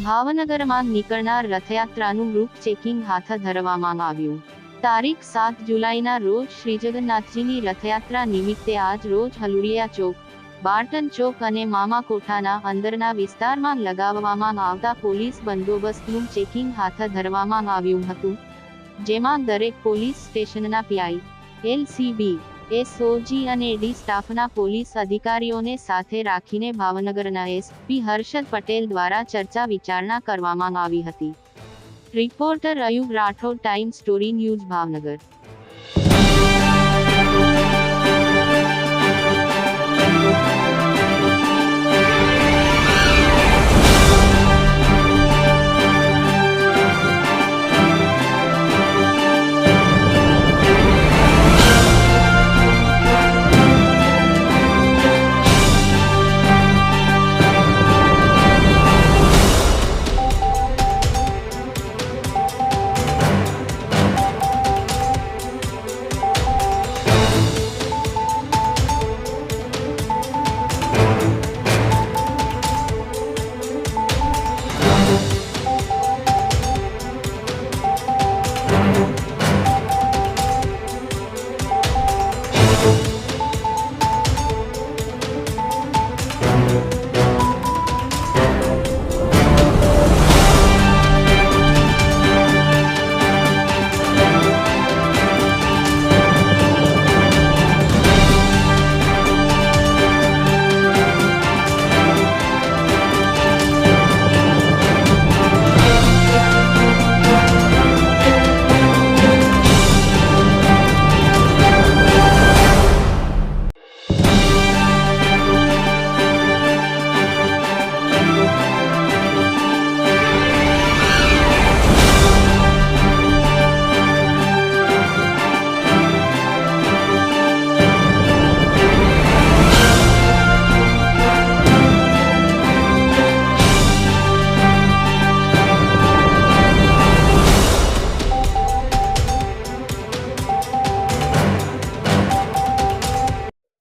ભાવનગરમાં નીકળનાર રથયાત્રાનું route checking હાથ ધરવામાં આવ્યું। તારીખ 7 જુલાઈના રોજ શ્રી જગન્નાથજીની રથયાત્રા નિમિત્તે આજ રોજ હલુડિયા ચોક, બાર્ટન ચોક અને મામાકોઠાના અંદરના વિસ્તારમાં લગાવવામાં આવતા પોલીસ બંદોબસ્તનું ચેકિંગ હાથ ધરવામાં આવ્યું હતું, જેમાં દરેક પોલીસ સ્ટેશનના પીઆઈ, એલસીબી, એસઓજી અને ડી સ્ટાફના પોલીસ અધિકારીઓને સાથે રાખીને ભાવનગરના એસપી હર્ષદ પટેલ દ્વારા ચર્ચા વિચારણા કરવામાં આવી હતી। Reporter Ayub Rathod, time story news, Bhavnagar.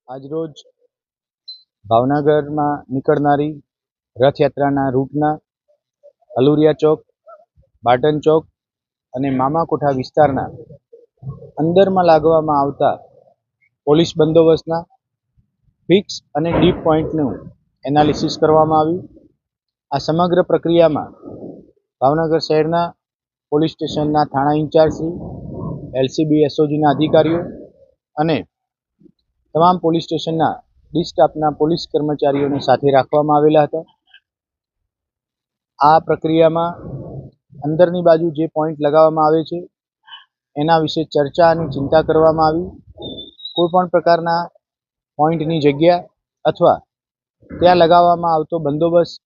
આજરોજ ભાવનગરમાં નીકળનારી રથયાત્રાના રૂટના હલુરિયા ચોક, બાર્ટન ચોક અને મામાકોઠા વિસ્તારના અંદરમાં લાગવામાં આવતા પોલીસ બંદોબસ્તના ફિક્સ અને ડીપ પોઈન્ટનું એનાલિસિસ કરવામાં આવ્યું। આ સમગ્ર પ્રક્રિયામાં ભાવનગર શહેરના પોલીસ સ્ટેશનના થાણા ઇન્ચાર્જશ્રી, એલસીબી, એસઓજીના અધિકારીઓ અને તમામ પોલીસ સ્ટેશનના ડી સ્ટાફના પોલીસ કર્મચારીઓને સાથે રાખવામાં આવેલા હતા। આ પ્રક્રિયામાં અંદરની બાજુ જે પોઈન્ટ લગાવવામાં આવે છે એના વિશે ચર્ચા અને ચિંતા કરવામાં આવી। કોઈપણ પ્રકારના પોઈન્ટની જગ્યા અથવા ત્યાં લગાવવામાં આવતો બંદોબસ્ત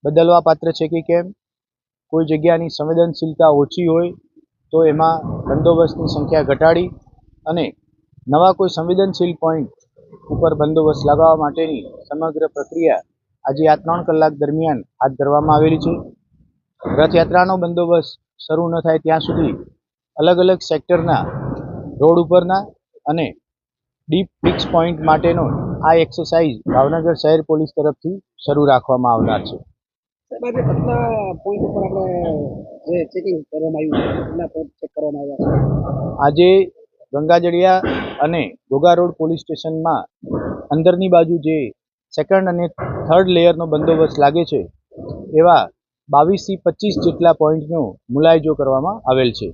બદલવા પાત્ર છે કે કેમ, કોઈ જગ્યાની સંવેદનશીલતા ઓછી હોય તો એમાં બંદોબસ્તની સંખ્યા ઘટાડી અને નવા કોઈ સંવેદનશીલ પોઈન્ટ ઉપર બંદોબસ્ત લગાવવા માટેની સમગ્ર પ્રક્રિયા આજે આ 3 કલાક દરમિયાન હાથ ધરવામાં આવેલી છે। રથયાત્રાનો બંદોબસ્ત શરૂ ન થાય ત્યાં સુધી અલગ અલગ સેક્ટરના રોડ ઉપરના અને ડીપ ફિક્સ પોઈન્ટ માટેનો આ એક્સરસાઇઝ ભાવનગર શહેર પોલીસ તરફથી શરૂ રાખવામાં આવનાર છે। આજે ગંગાજળિયા અને ઘોઘા રોડ પોલીસ સ્ટેશનમાં અંદરની બાજુ જે સેકન્ડ અને થર્ડ લેયરનો બંદોબસ્ત લાગે છે એવા 22 થી 25 જેટલા પોઈન્ટનો મુલાયજો કરવામાં આવેલ છે।